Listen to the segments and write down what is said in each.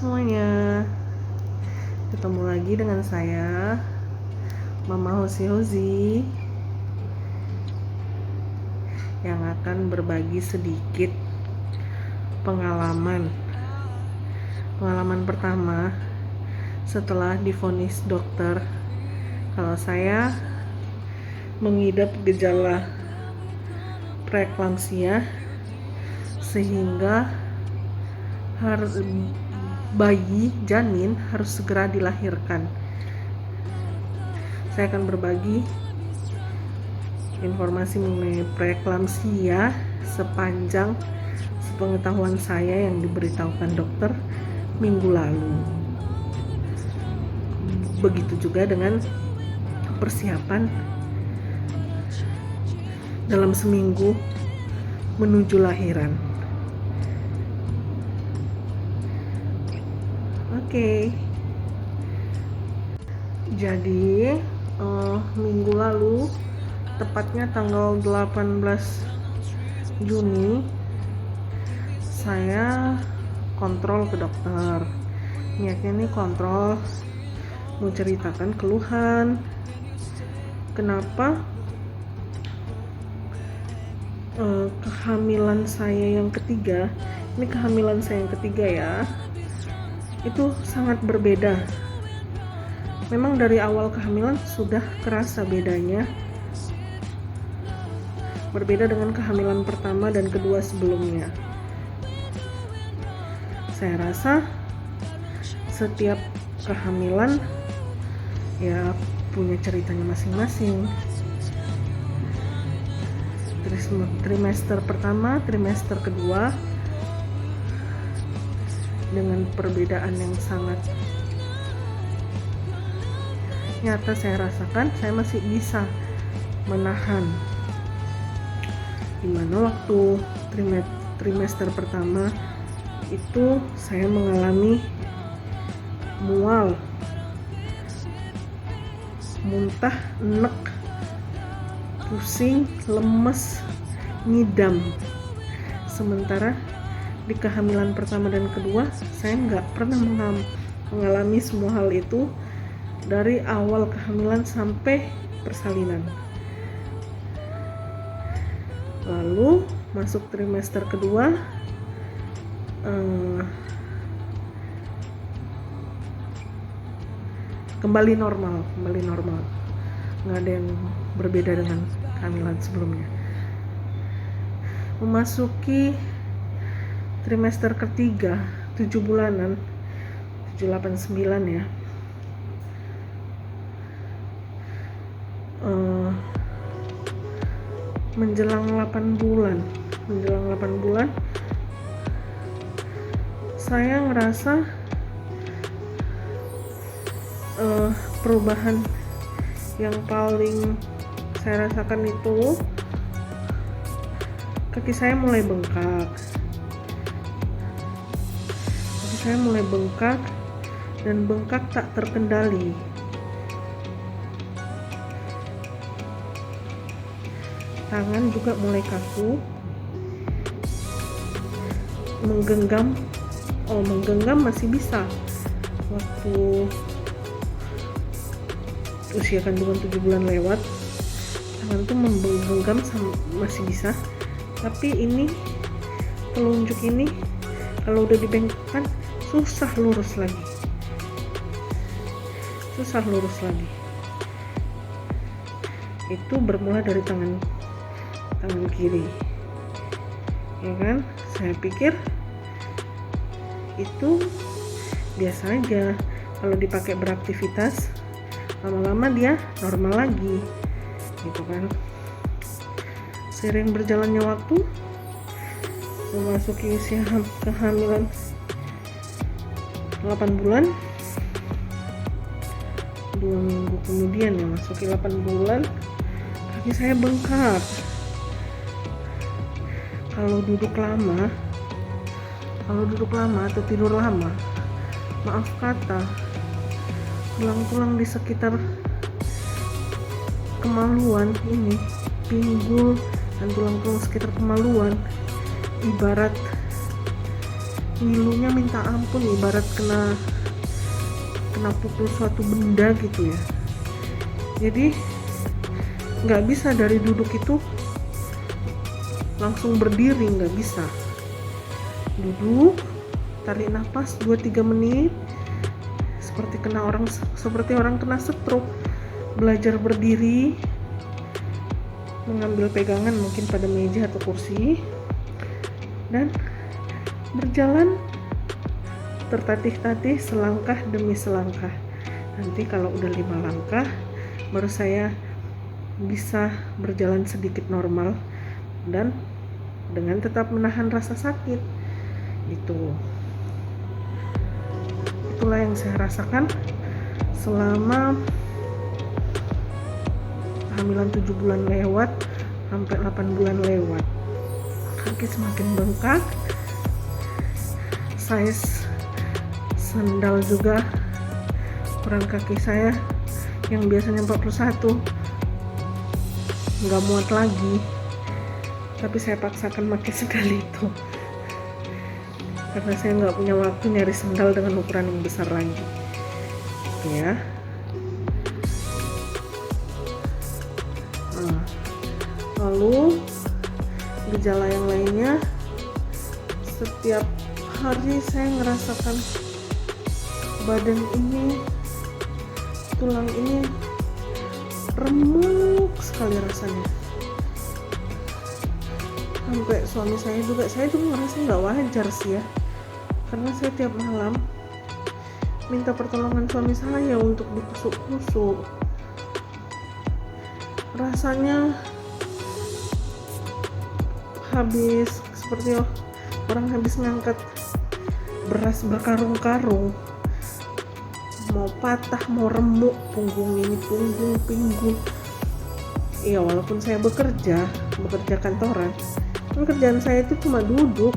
semuanya, ketemu lagi dengan saya Mama Hozi yang akan berbagi sedikit pengalaman pertama setelah divonis dokter kalau saya mengidap gejala preeklamsia sehingga bayi janin harus segera dilahirkan. Saya akan berbagi informasi mengenai preeklamsia sepanjang sepengetahuan saya yang diberitahukan dokter minggu lalu. Begitu juga dengan persiapan dalam seminggu menuju lahiran. Oke. Jadi minggu lalu, tepatnya tanggal 18 Juni, saya kontrol ke dokter. Niatnya nih kontrol, mau ceritakan keluhan. Kenapa kehamilan saya yang ketiga, ini kehamilan saya yang ketiga ya, itu sangat berbeda. Memang dari awal kehamilan sudah kerasa bedanya, berbeda dengan kehamilan pertama dan kedua sebelumnya. Saya rasa setiap kehamilan ya punya ceritanya masing-masing. Trimester pertama, trimester kedua dengan perbedaan yang sangat nyata saya rasakan. Saya masih bisa menahan, dimana waktu trimester pertama itu saya mengalami mual, muntah, enek, pusing, lemes, ngidam. Sementara di kehamilan pertama dan kedua saya nggak pernah mengalami semua hal itu dari awal kehamilan sampai persalinan. Lalu masuk trimester kedua, kembali normal, nggak ada yang berbeda dengan kehamilan sebelumnya. Memasuki trimester ketiga, 7 bulanan, 7, 8, 9 ya, menjelang 8 bulan saya ngerasa perubahan yang paling saya rasakan itu kaki saya mulai bengkak. Dan bengkak tak terkendali. Tangan juga mulai kaku. Menggenggam masih bisa. Waktu usia kandungan 7 bulan lewat, tangan tuh menggenggam masih bisa. Tapi ini telunjuk ini kalau udah dibengkakkan susah lurus lagi. Itu bermula dari tangan kiri, ya kan? Saya pikir itu biasa aja, kalau dipakai beraktivitas lama-lama dia normal lagi, gitu kan. Seiring berjalannya waktu, memasuki usia kehamilan 8 bulan, 2 minggu kemudian ya, masuki 8 bulan, kaki saya bengkak. Kalau duduk lama atau tidur lama, maaf kata, tulang-tulang di sekitar kemaluan ini, pinggul dan tulang-tulang sekitar kemaluan ibarat ngilunya minta ampun, ibarat kena pukul suatu benda gitu ya. Jadi nggak bisa dari duduk itu langsung berdiri, nggak bisa. Duduk, tarik nafas 2-3 menit, seperti orang kena stroke. Belajar berdiri, mengambil pegangan mungkin pada meja atau kursi, dan berjalan tertatih-tatih selangkah demi selangkah. Nanti kalau udah 5 langkah baru saya bisa berjalan sedikit normal dan dengan tetap menahan rasa sakit. Itulah yang saya rasakan selama kehamilan 7 bulan lewat sampai 8 bulan lewat. Kaki semakin bengkak, size sandal juga, ukuran kaki saya yang biasanya 41 nggak muat lagi, tapi saya paksakan pakai sandal itu karena saya nggak punya waktu nyari sandal dengan ukuran yang besar lagi ya. Lalu gejala yang lainnya, setiap hari saya ngerasakan badan ini, tulang ini remuk sekali rasanya. Sampai suami saya juga ngerasa nggak wajar sih ya, karena saya tiap malam minta pertolongan suami saya untuk dikusuk-kusuk. Rasanya habis seperti orang habis ngangkat beras berkarung-karung, mau patah, mau remuk punggung pinggul. Iya, walaupun saya bekerja kantoran, pekerjaan saya itu cuma duduk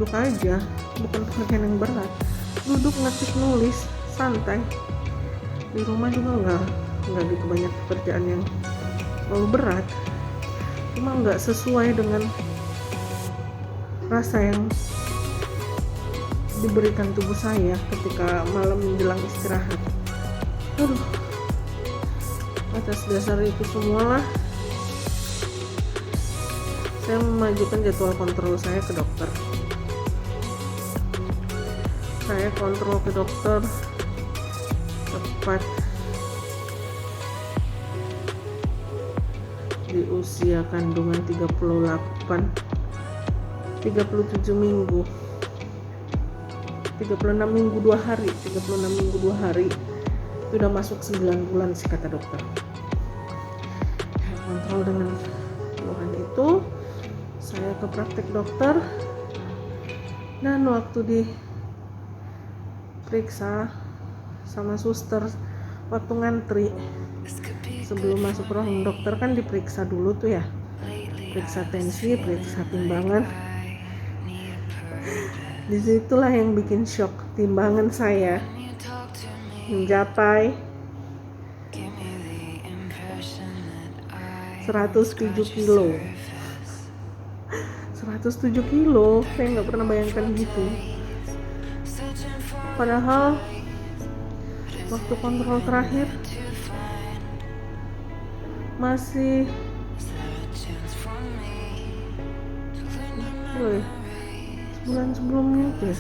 aja, bukan pekerjaan yang berat. Duduk ngetik nulis santai. Di rumah juga nggak gitu banyak pekerjaan yang terlalu berat, cuma nggak sesuai dengan rasa yang diberikan tubuh saya ketika malam menjelang istirahat. Atas dasar itu semualah saya memajukan jadwal kontrol saya ke dokter. Saya kontrol ke dokter tepat di usia kandungan 37 minggu 36 minggu 2 hari itu udah masuk 9 bulan sih kata dokter. Kontrol dengan Tuhan itu saya ke praktek dokter, dan waktu diperiksa sama suster, waktu ngantri sebelum masuk ruang dokter kan diperiksa dulu tuh ya, periksa tensi, periksa timbangan. Disitulah yang bikin shock, timbangan saya mencapai 107 kilo. 107 kilo, saya nggak pernah bayangkan gitu. Padahal waktu kontrol terakhir masih bulan sebelumnya ya,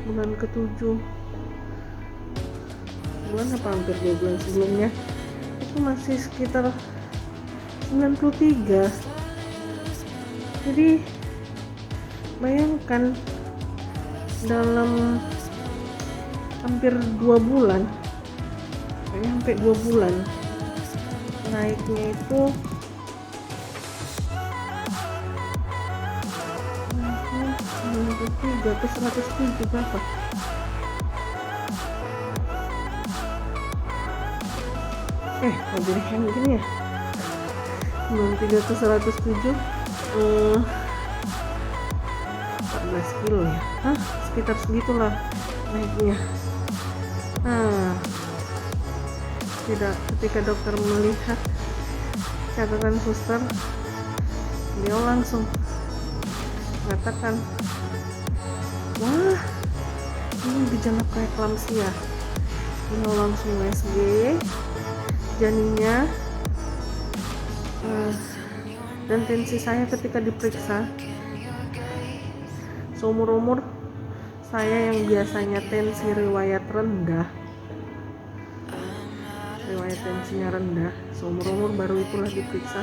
bulan ke-7, bulan apa hampir 2 bulan sebelumnya itu masih sekitar 93. Jadi bayangkan dalam hampir 2 bulan, sampai 2 bulan naiknya itu 93 ke 107 berapa? Jadi yang gini ya, 93 ke 107 14 kilo ya, sekitar segitulah naiknya. Ketika dokter melihat catatan suster, dia langsung mengatakan, wah ini gejala preeklamsia, ini langsung USG, janinnya dan tensi saya ketika diperiksa, seumur-umur saya yang biasanya tensi riwayat tensinya rendah, seumur-umur baru itulah diperiksa,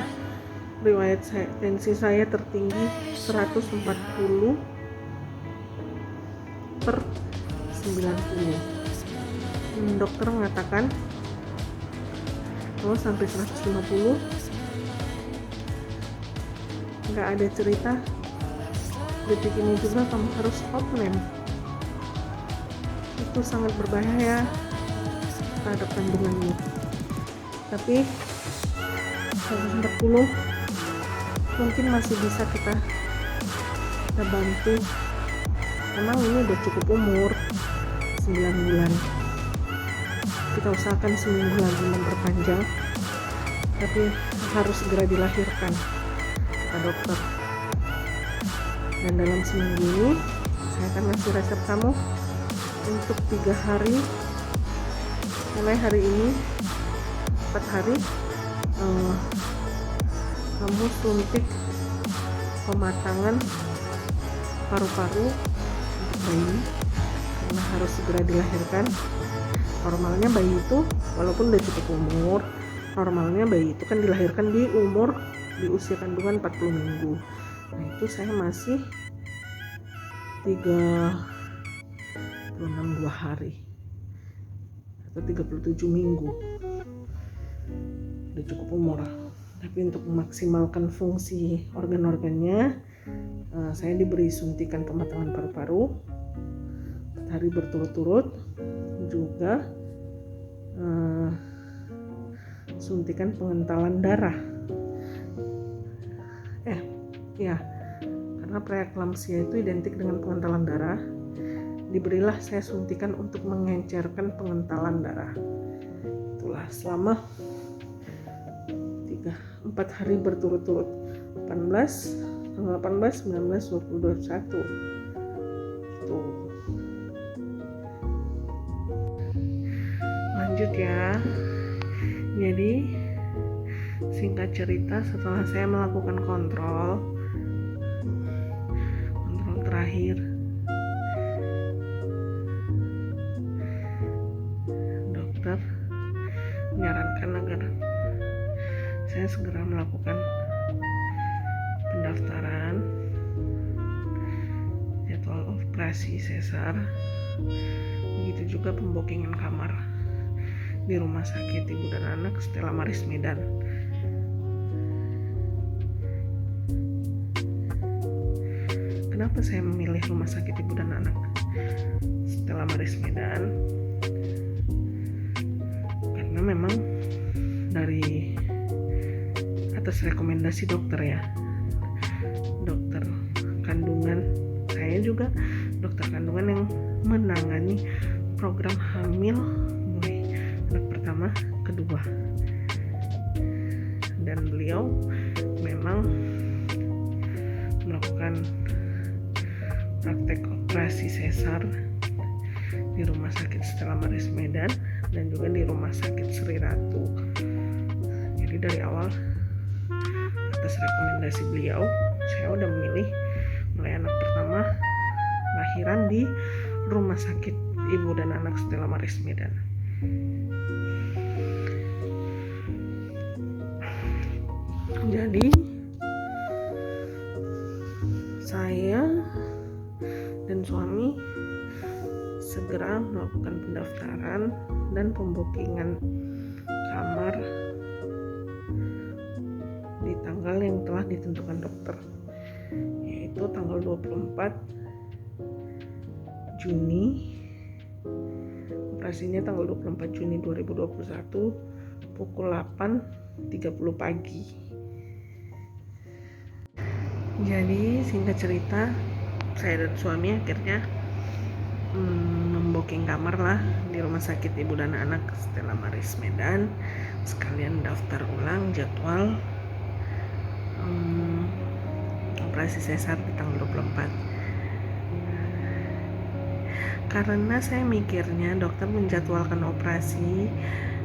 riwayat tensi saya tertinggi 140 per 90. Dokter mengatakan kalau sampai 150 nggak ada cerita, detik ini juga kamu harus outname. Itu sangat berbahaya terhadap kandunganmu. Tapi 140 mungkin masih bisa kita bantu. Memang ini udah cukup umur 9 bulan. Kita usahakan seminggu lagi memperpanjang, tapi harus segera dilahirkan, kata dokter. Dan dalam seminggu ini saya akan ngasih resep kamu untuk 3 hari, mulai hari ini 4 hari kamu suntik pematangan paru-paru untuk bayi, karena harus segera dilahirkan. Normalnya bayi itu walaupun udah cukup umur, normalnya bayi itu kan dilahirkan di usia kandungan 40 minggu. Nah itu saya masih 36 hari atau 37 minggu, udah cukup umur. Tapi untuk memaksimalkan fungsi organ-organnya, saya diberi suntikan pematangan paru-paru 4 hari berturut-turut, juga suntikan pengentalan darah. Karena preeklamsia itu identik dengan pengentalan darah, diberilah saya suntikan untuk mengencerkan pengentalan darah. Itulah selama 4 hari berturut-turut, 18, 19, 20, 21. Tuh. Lanjut ya. Jadi singkat cerita, setelah saya melakukan kontrol terakhir, dokter menyarankan agar saya segera melakukan pendaftaran jadwal operasi sesar, begitu juga pembokingan kamar di Rumah Sakit Ibu dan Anak Stella Maris Medan. Kenapa saya memilih Rumah Sakit Ibu dan Anak Stella Maris Medan? Karena memang dari atas rekomendasi dokter ya, dokter kandungan, saya juga dokter kandungan yang menangani program hamil mulai anak pertama, kedua, dan beliau memang melakukan praktek operasi sesar di Rumah Sakit Stella Maris Medan dan juga di Rumah Sakit Sri Ratu. Jadi dari awal atas rekomendasi beliau, saya udah memilih mulai anak pertama lahiran di Rumah Sakit Ibu dan Anak Stella Maris Medan. Jadi saya dan suami segera melakukan pendaftaran dan pembokingan kamar di tanggal yang telah ditentukan dokter, yaitu tanggal 24 Juni. Operasinya tanggal 24 Juni 2021 pukul 8.30 pagi. Jadi singkat cerita, saya dan suami akhirnya membooking kamar lah di Rumah Sakit Ibu dan Anak Stella Maris Medan, sekalian daftar ulang jadwal operasi sesar di tanggal 24. Karena saya mikirnya dokter menjadwalkan operasi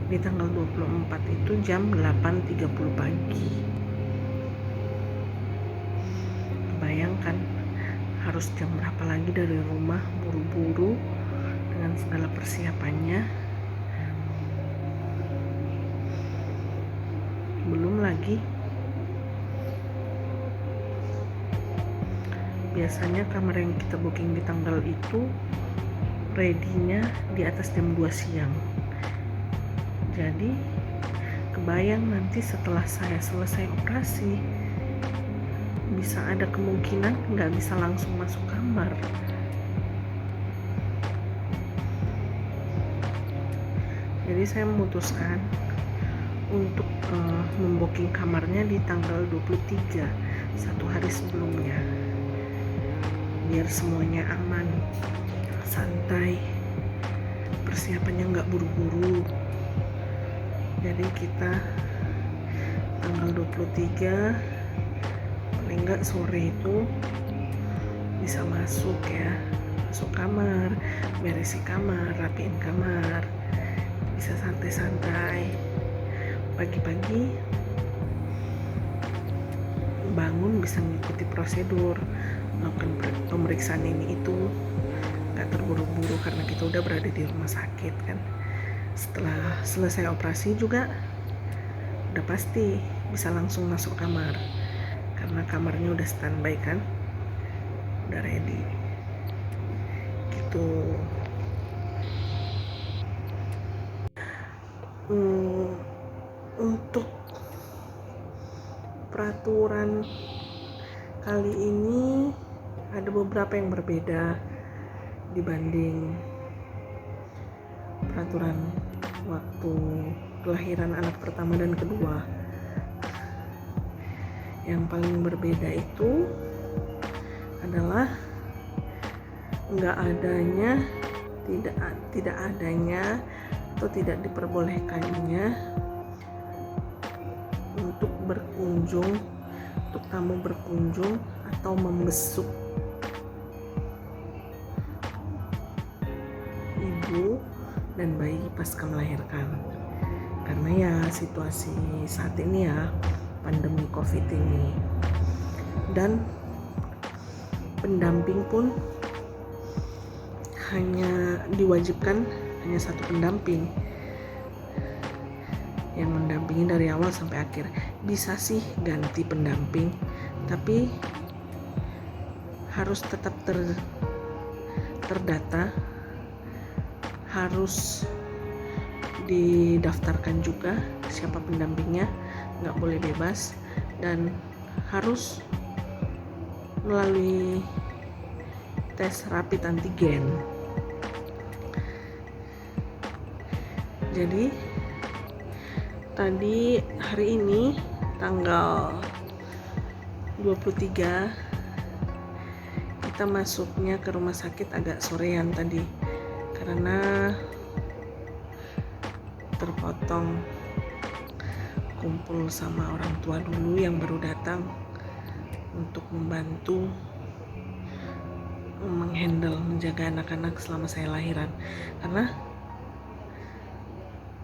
di tanggal 24 itu jam 8.30 pagi. Bayangkan harus jam berapa lagi dari rumah, buru-buru dengan segala persiapannya. Belum lagi biasanya kamar yang kita booking di tanggal itu ready-nya di atas jam 2 siang. Jadi kebayang nanti setelah saya selesai operasi bisa ada kemungkinan nggak bisa langsung masuk kamar. Jadi saya memutuskan untuk membooking kamarnya di tanggal 23, satu hari sebelumnya, biar semuanya aman, santai, persiapannya nggak buru-buru. Jadi kita tanggal 23 paling nggak sore itu bisa masuk kamar, beresi kamar, rapiin kamar, bisa santai-santai. Pagi-pagi bangun bisa mengikuti prosedur, melakukan pemeriksaan ini itu, nggak terburu-buru karena kita udah berada di rumah sakit kan. Setelah selesai operasi juga udah pasti bisa langsung masuk kamar karena kamarnya udah standby kan, udah ready gitu. Untuk peraturan kali ini ada beberapa yang berbeda dibanding peraturan waktu kelahiran anak pertama dan kedua. Yang paling berbeda itu adalah tidak adanya atau tidak diperbolehkannya untuk tamu berkunjung atau membesuk ibu dan bayi pasca melahirkan. Karena ya situasi saat ini ya, pandemi COVID ini, dan pendamping pun diwajibkan hanya satu pendamping yang mendampingi dari awal sampai akhir. Bisa sih ganti pendamping, tapi harus tetap terdata, harus didaftarkan juga siapa pendampingnya, nggak boleh bebas, dan harus melalui tes rapid antigen. Jadi tadi hari ini tanggal 23 kita masuknya ke rumah sakit agak sorean tadi karena terpotong kumpul sama orang tua dulu yang baru datang untuk membantu menjaga anak-anak selama saya lahiran. Karena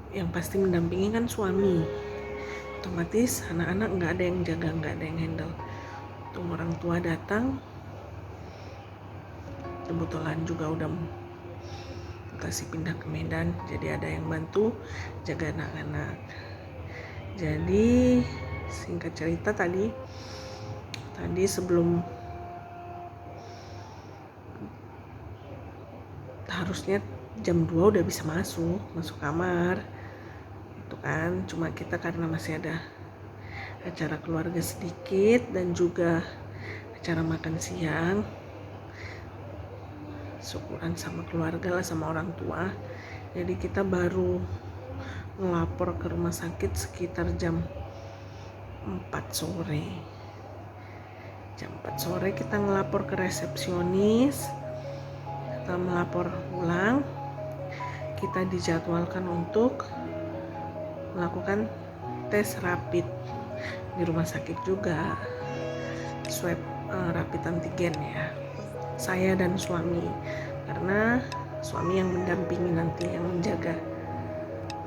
yang pasti mendampingi kan suami, otomatis anak-anak nggak ada yang jaga, nggak ada yang handle. Untuk orang tua datang, kebetulan juga udah kasih pindah ke Medan, jadi ada yang bantu jaga anak-anak. Jadi singkat cerita tadi sebelum harusnya jam 2 udah bisa masuk kamar itu kan, cuma kita karena masih ada acara keluarga sedikit dan juga acara makan siang, syukuran sama keluarga lah, sama orang tua, jadi kita baru ngelapor ke rumah sakit sekitar jam 4 sore. Jam 4 sore kita ngelapor ke resepsionis, kita melapor ulang, kita dijadwalkan untuk melakukan tes rapid di rumah sakit juga, swab rapid antigen ya, saya dan suami, karena suami yang mendampingi nanti, yang menjaga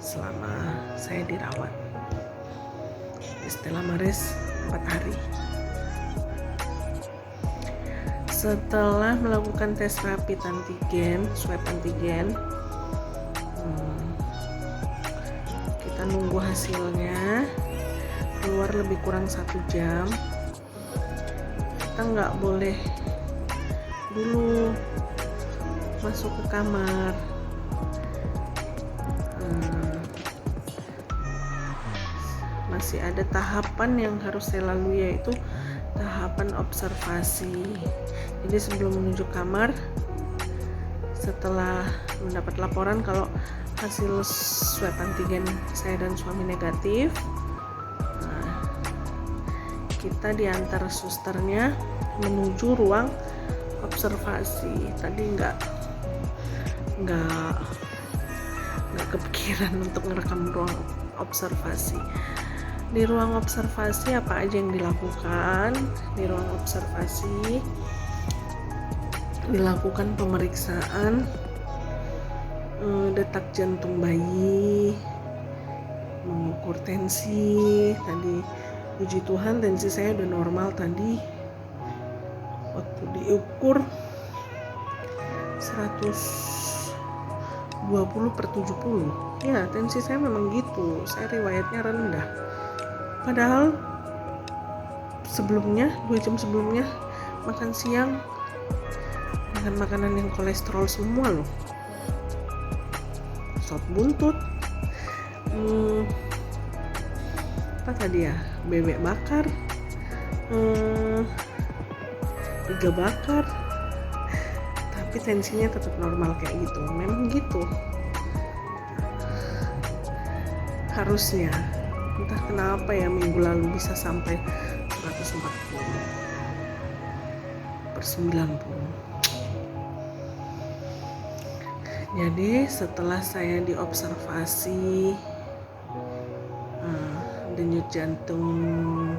selama saya dirawat di Stella Maris 4 hari. Setelah melakukan tes rapid antigen, swab antigen, kita nunggu hasilnya keluar lebih kurang 1 jam. Kita nggak boleh dulu masuk ke kamar. Masih ada tahapan yang harus saya lalui, yaitu tahapan observasi. Jadi sebelum menuju kamar, setelah mendapat laporan kalau hasil swab antigen saya dan suami negatif, kita diantar susternya menuju ruang observasi. Tadi nggak kepikiran untuk merekam ruang observasi. Di ruang observasi apa aja yang dilakukan? Di ruang observasi dilakukan pemeriksaan detak jantung bayi, mengukur tensi. Tadi puji Tuhan tensi saya udah normal tadi. Waktu diukur 120/70. Ya, tensi saya memang gitu. Saya riwayatnya rendah. Padahal sebelumnya, 2 jam sebelumnya, makan siang makan makanan yang kolesterol semua loh. Sop buntut, apa tadi ya, bebek bakar, iga bakar, tapi tensinya tetap normal kayak gitu. Memang gitu harusnya. Entah kenapa ya, minggu lalu bisa sampai 140/90. Jadi setelah saya diobservasi, denyut jantung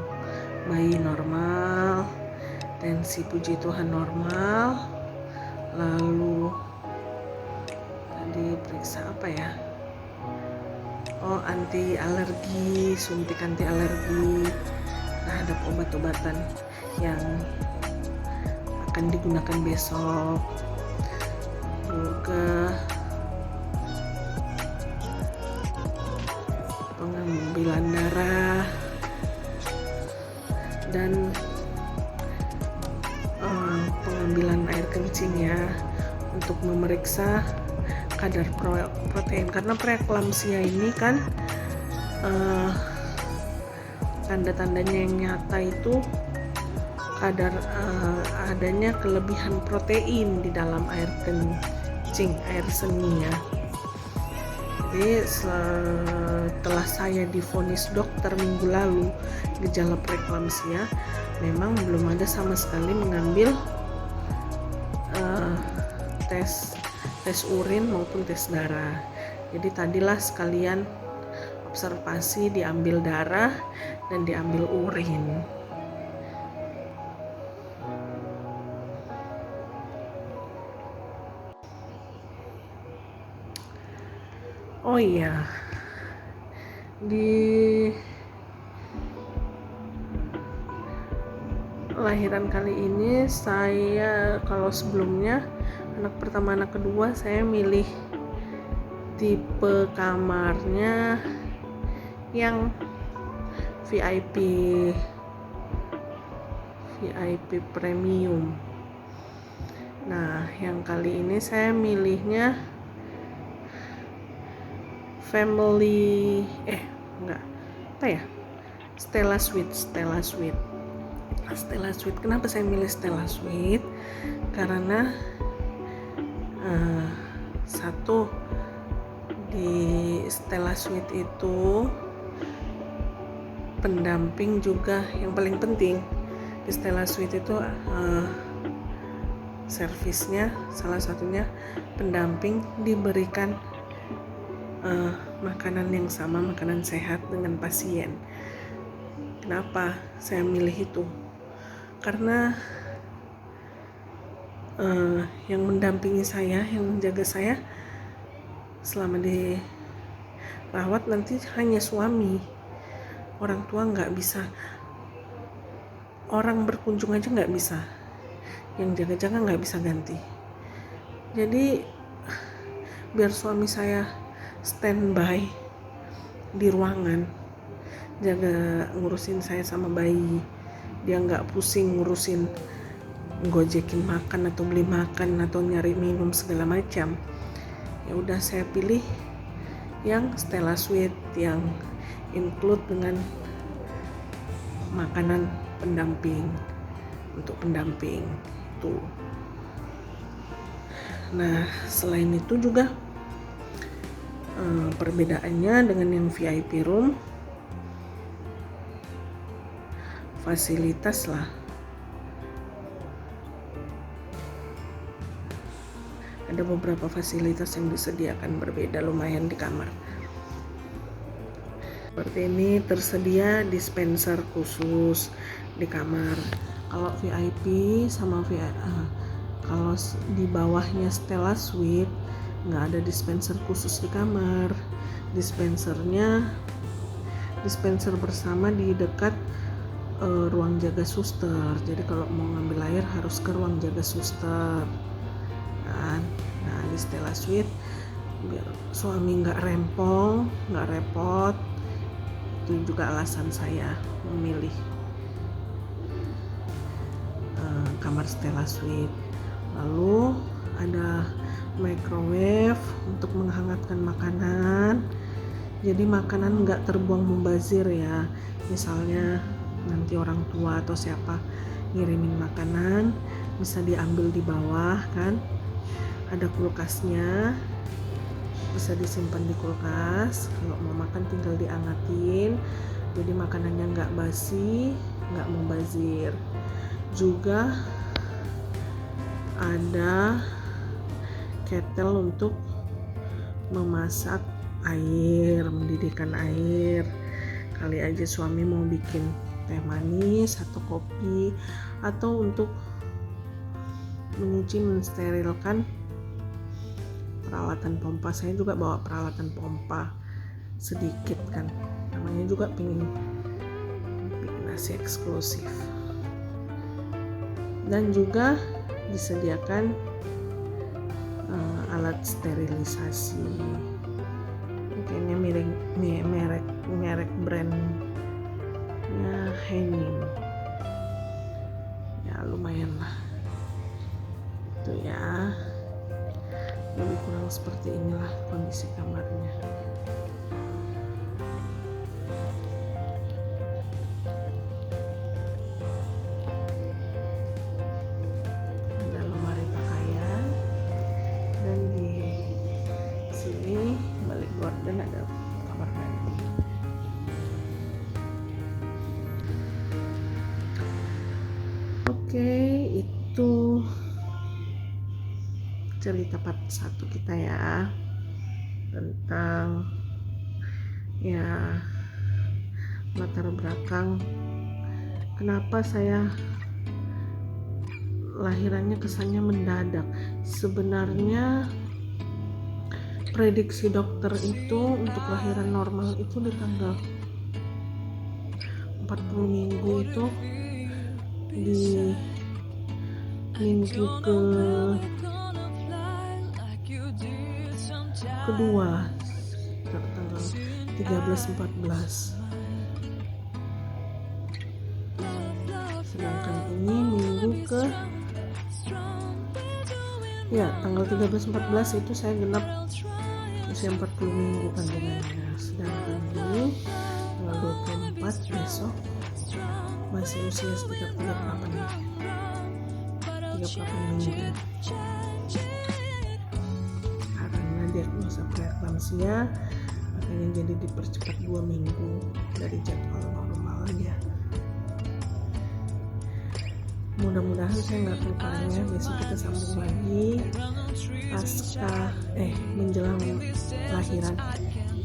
bayi normal, tensi puji Tuhan normal, lalu tadi periksa apa ya, anti alergi, suntik anti alergi terhadap obat-obatan yang akan digunakan besok. Juga pengambilan darah dan pengambilan air kencing ya, untuk memeriksa kadar protein, karena preeklamsia ini kan tanda-tandanya yang nyata itu kadar adanya kelebihan protein di dalam air kencing, air seni ya. Jadi setelah saya divonis dokter minggu lalu gejala preeklamsia, memang belum ada sama sekali mengambil tes urin maupun tes darah. Jadi tadilah sekalian observasi, diambil darah dan diambil urin. Oh iya, di lahiran kali ini saya, kalau sebelumnya anak pertama anak kedua saya milih tipe kamarnya yang VIP premium. Nah, yang kali ini saya milihnya family Stella Suite. Kenapa saya milih Stella Suite? Karena satu, di Stella Suite itu pendamping juga yang paling penting. Di Stella Suite itu servisnya salah satunya pendamping diberikan makanan yang sama, makanan sehat dengan pasien. Kenapa saya milih itu? karena yang mendampingi saya, yang menjaga saya selama dirawat nanti hanya suami. Orang tua nggak bisa, orang berkunjung aja nggak bisa, yang jaga-jaga nggak bisa ganti. Jadi biar suami saya standby di ruangan, jaga ngurusin saya sama bayi, dia nggak pusing ngurusin gojekin makan atau beli makan atau nyari minum segala macam. Ya udah, saya pilih yang Stella Sweet yang include dengan makanan pendamping, untuk pendamping itu. Nah, selain itu juga perbedaannya dengan yang VIP room, fasilitas lah. Ada beberapa fasilitas yang disediakan berbeda lumayan di kamar. Seperti ini, tersedia dispenser khusus di kamar. Kalau VIP sama kalau di bawahnya Stella Suite nggak ada dispenser khusus di kamar. Dispenser bersama di dekat ruang jaga suster. Jadi kalau mau ngambil air harus ke ruang jaga suster. Nah, di Stella Suite biar suami nggak rempong, nggak repot. Itu juga alasan saya memilih kamar Stella Suite. Lalu ada microwave untuk menghangatkan makanan. Jadi makanan nggak terbuang mubazir ya. Misalnya nanti orang tua atau siapa ngirimin makanan, bisa diambil di bawah kan. Ada kulkasnya, bisa disimpan di kulkas. Kalau mau makan tinggal diangetin, jadi makanannya nggak basi, nggak mubazir. Juga ada kettle untuk memasak air, mendidihkan air. Kali aja suami mau bikin teh manis atau kopi, atau untuk mensterilkan peralatan pompa. Saya juga bawa peralatan pompa sedikit kan, namanya juga pengen bikin nasi eksklusif. Dan juga disediakan alat sterilisasi. Kayaknya merek brandnya Henin. Ya lumayan lah. Itu ya. Lebih kurang seperti inilah kondisi kamarnya. Ada lemari pakaian, dan di sini balik gorden ada kamar mandi. Oke, itu cerita part 1 kita ya, tentang ya latar belakang kenapa saya lahirannya kesannya mendadak. Sebenarnya prediksi dokter itu untuk lahiran normal itu di tanggal 40 minggu itu, di minggu kedua, tanggal 13-14. Sedangkan ini minggu tanggal 13-14 itu saya genap usia 40 minggu kandungannya. Sedangkan ini tanggal 24 besok masih usia sekitar 38 minggu. Karena diagnosa preeklamsia, makanya jadi dipercepat 2 minggu dari jadwal normalnya. Mudah-mudahan saya nggak kelupanya. Besok kita sambung lagi menjelang lahiran,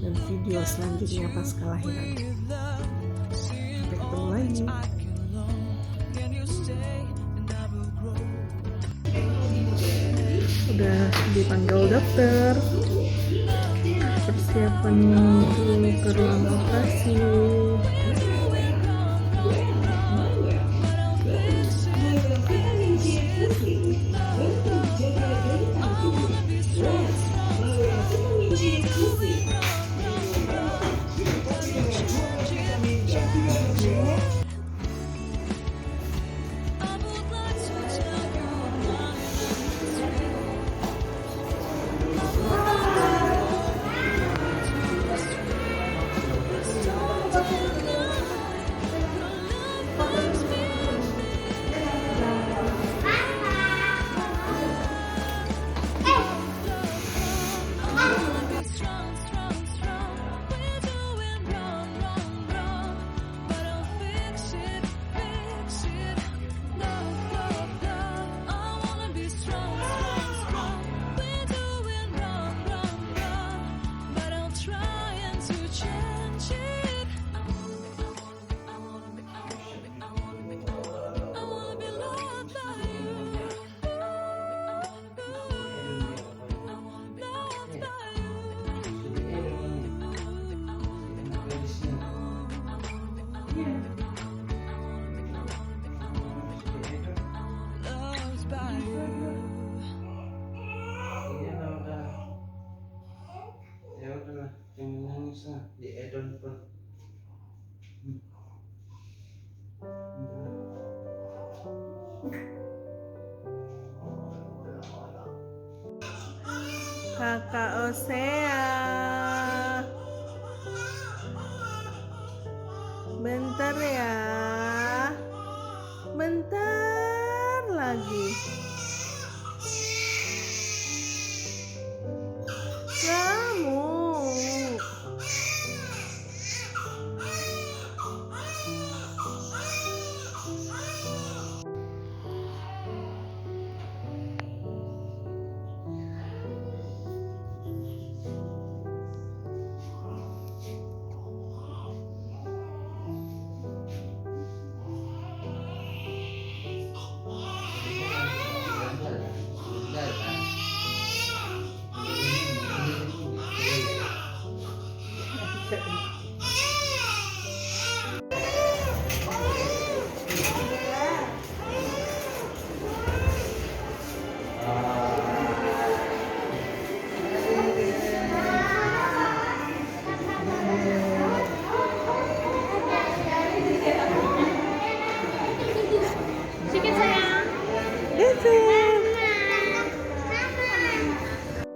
dan video selanjutnya pasca lahiran. Sampai ketemu lagi. udah dipanggil dokter, persiapan menuju ke ruang operasi. Ya udahlah, jangan nangis lah di edon pun. Kakak Osea, bentar ya, bentar lagi. Kamu